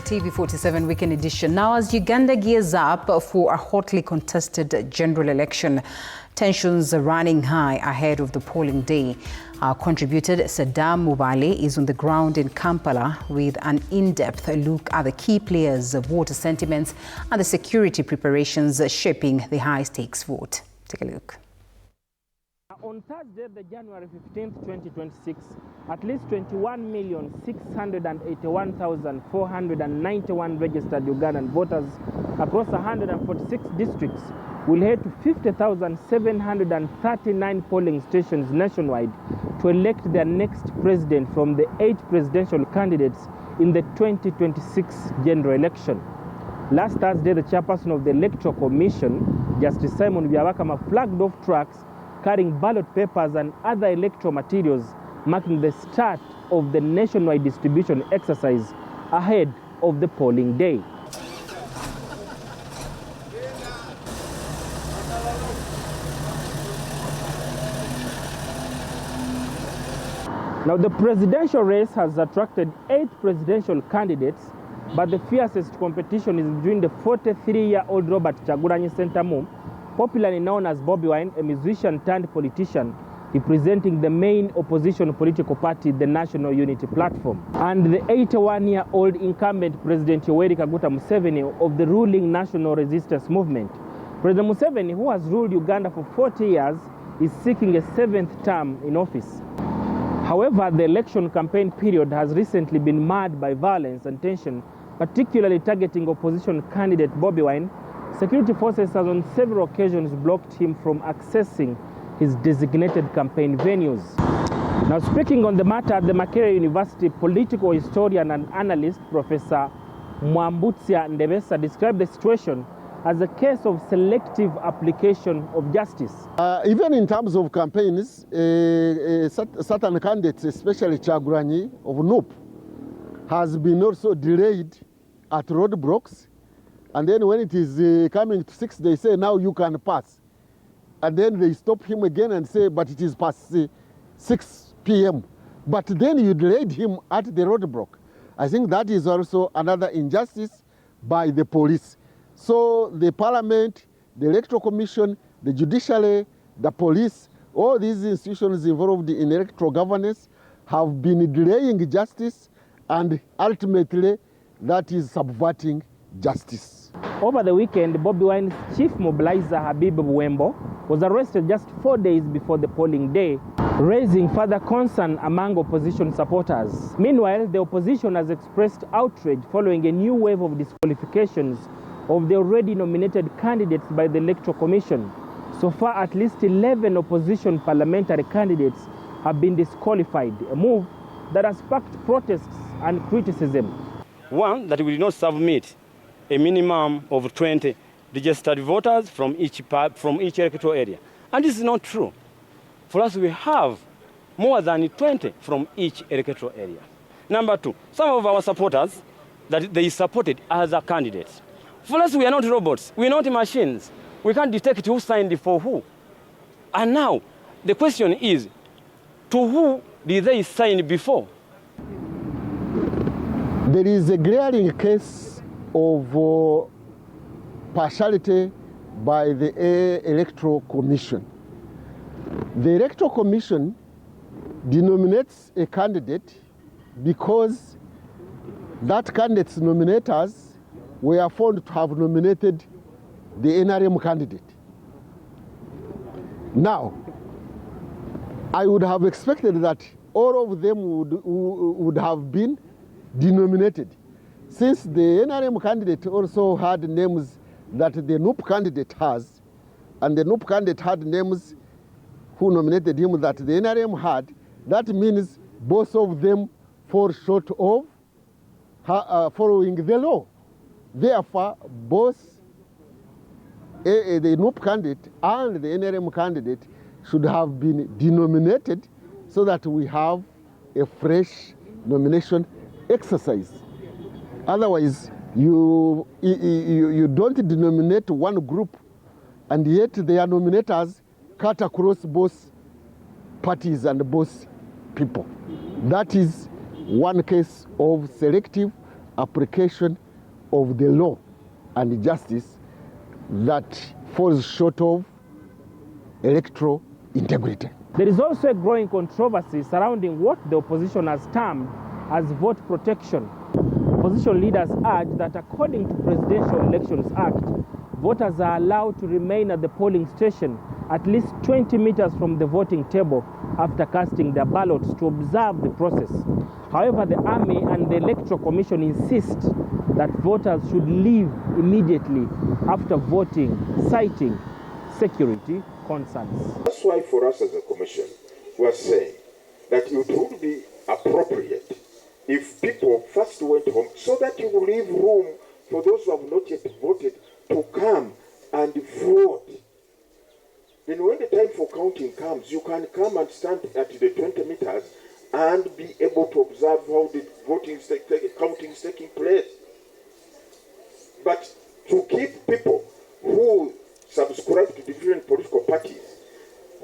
TV47 Weekend Edition. Now, as Uganda gears up for a hotly contested general election, tensions are running high ahead of the polling day. Our contributor Saddam Mubaale is on the ground in Kampala with an in-depth look at the key players, voter sentiments and the security preparations shaping the high-stakes vote. Take a look. On Thursday, the January 15th, 2026, at least 21,681,491 registered Ugandan voters across 146 districts will head to 50,739 polling stations nationwide to elect their next president from the 8 presidential candidates in the 2026 general election. Last Thursday, the chairperson of the Electoral Commission, Justice Simon Byabakama, flagged off trucks carrying ballot papers and other electoral materials, marking the start of the nationwide distribution exercise ahead of the polling day. Now, the presidential race has attracted 8 presidential candidates, but the fiercest competition is between the 43-year-old Robert Kyagulanyi Ssentamu, popularly known as Bobi Wine, a musician turned politician representing the main opposition political party, the National Unity Platform, and the 81-year-old incumbent President Yoweri Kaguta Museveni of the ruling National Resistance Movement. President Museveni, who has ruled Uganda for 40 years, is seeking a 7th term in office. However, the election campaign period has recently been marred by violence and tension, particularly targeting opposition candidate Bobi Wine. Security forces have on several occasions blocked him from accessing his designated campaign venues. Now, speaking on the matter at the Makerere University, political historian and analyst Professor Mwambutsia Ndebesa described the situation as a case of selective application of justice. Even in terms of campaigns, certain candidates, especially Kyagulanyi of NUP, has been also delayed at roadblocks. And then when it is coming to 6, they say, now you can pass. And then they stop him again and say, but it is past 6 p.m. But then you delayed him at the roadblock. I think that is also another injustice by the police. So the parliament, the electoral commission, the judiciary, the police, all these institutions involved in electoral governance have been delaying justice, and ultimately that is subverting justice. Over the weekend, Bobi Wine's chief mobilizer, Habib Buwembo, was arrested just 4 days before the polling day, raising further concern among opposition supporters. Meanwhile, the opposition has expressed outrage following a new wave of disqualifications of the already nominated candidates by the Electoral Commission. So far, at least 11 opposition parliamentary candidates have been disqualified, a move that has sparked protests and criticism. One, that we did not submit a minimum of 20 registered voters from each electoral area. And this is not true. For us, we have more than 20 from each electoral area. Number 2, some of our supporters, that they supported other candidates. For us, we are not robots. We are not machines. We can't detect who signed for who. And now, the question is, to who did they sign before? There is a glaring case of partiality by the Electoral Commission. The Electoral Commission denominates a candidate because that candidate's nominators were found to have nominated the NRM candidate. Now, I would have expected that all of them would have been denominated, since the NRM candidate also had names that the NUP candidate has, and the NUP candidate had names who nominated him that the NRM had. That means both of them fall short of following the law. Therefore, both the NUP candidate and the NRM candidate should have been denominated so that we have a fresh nomination exercise. Otherwise, you don't denominate one group, and yet their nominators cut across both parties and both people. That is one case of selective application of the law and justice that falls short of electoral integrity. There is also a growing controversy surrounding what the opposition has termed as vote protection. Opposition leaders urge that according to Presidential Elections Act, voters are allowed to remain at the polling station at least 20 meters from the voting table after casting their ballots to observe the process. However, the Army and the Electoral Commission insist that voters should leave immediately after voting, citing security concerns. That's why for us as a commission, we are saying that it would be appropriate if people first went home so that you will leave room for those who have not yet voted to come and vote. Then when the time for counting comes, you can come and stand at the 20 meters and be able to observe how the counting is taking place. But to keep people who subscribe to different political parties,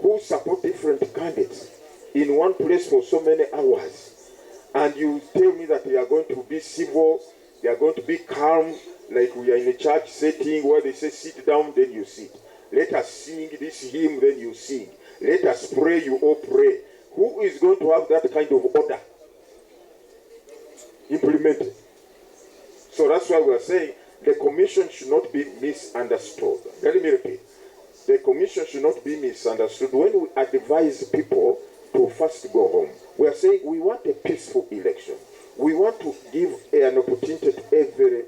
who support different candidates in one place for so many hours, and you tell me that they are going to be civil, they are going to be calm, like we are in a church setting where they say sit down, then you sit. Let us sing this hymn, then you sing. Let us pray, you all pray. Who is going to have that kind of order implemented? So that's why we are saying the commission should not be misunderstood. Let me repeat. The commission should not be misunderstood. When we advise people to first go home, we are saying we want a peaceful election. We want to give an opportunity to every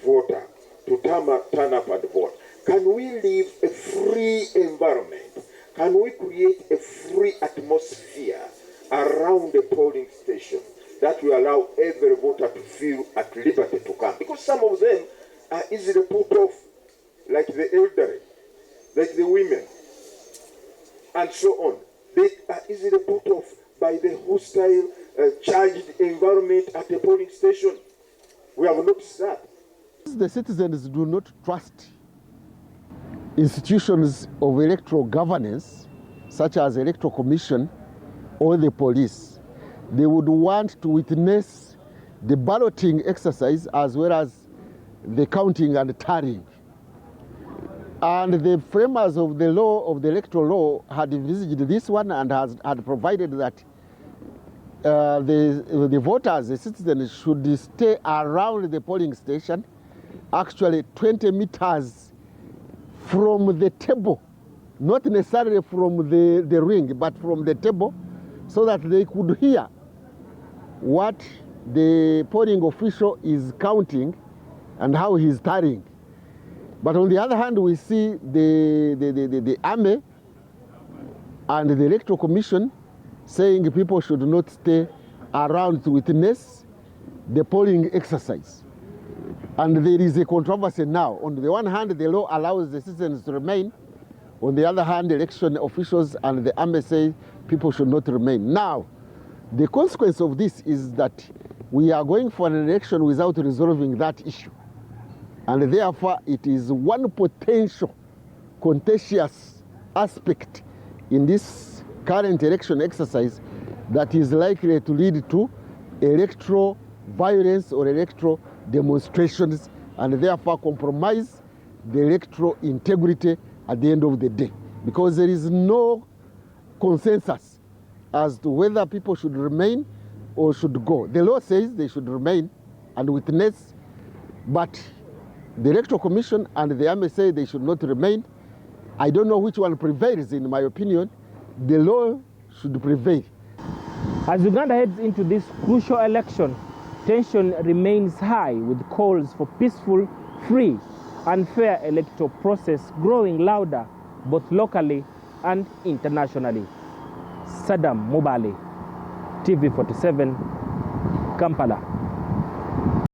voter to turn up and vote. Can we live a free environment? Can we create a free atmosphere around the polling station that will allow every voter to feel at liberty to come? Because some of them are easily put off, like the elderly, like the women, and so on. They are easily put off by the hostile, charged environment at the polling station. We have noticed that. The citizens do not trust institutions of electoral governance, such as Electoral Commission or the police. They would want to witness the balloting exercise as well as the counting and tallying. And the framers of the law, of the electoral law, had envisaged this one and had provided that the voters, the citizens, should stay around the polling station, actually 20 meters from the table, not necessarily from the ring, but from the table, so that they could hear what the polling official is counting and how he's tallying. But on the other hand, we see the Army and the Electoral Commission saying people should not stay around to witness the polling exercise. And there is a controversy now. On the one hand, the law allows the citizens to remain. On the other hand, election officials and the Army say people should not remain. Now, the consequence of this is that we are going for an election without resolving that issue. And therefore, it is one potential contentious aspect in this current election exercise that is likely to lead to electoral violence or electoral demonstrations, and therefore compromise the electoral integrity at the end of the day, because there is no consensus as to whether people should remain or should go. The law says they should remain and witness, but the Electoral Commission and the Army say they should not remain. I don't know which one prevails. In my opinion, the law should prevail. As Uganda heads into this crucial election, tension remains high, with calls for peaceful, free and fair electoral process growing louder both locally and internationally. Saddam Mubaale, TV47, Kampala.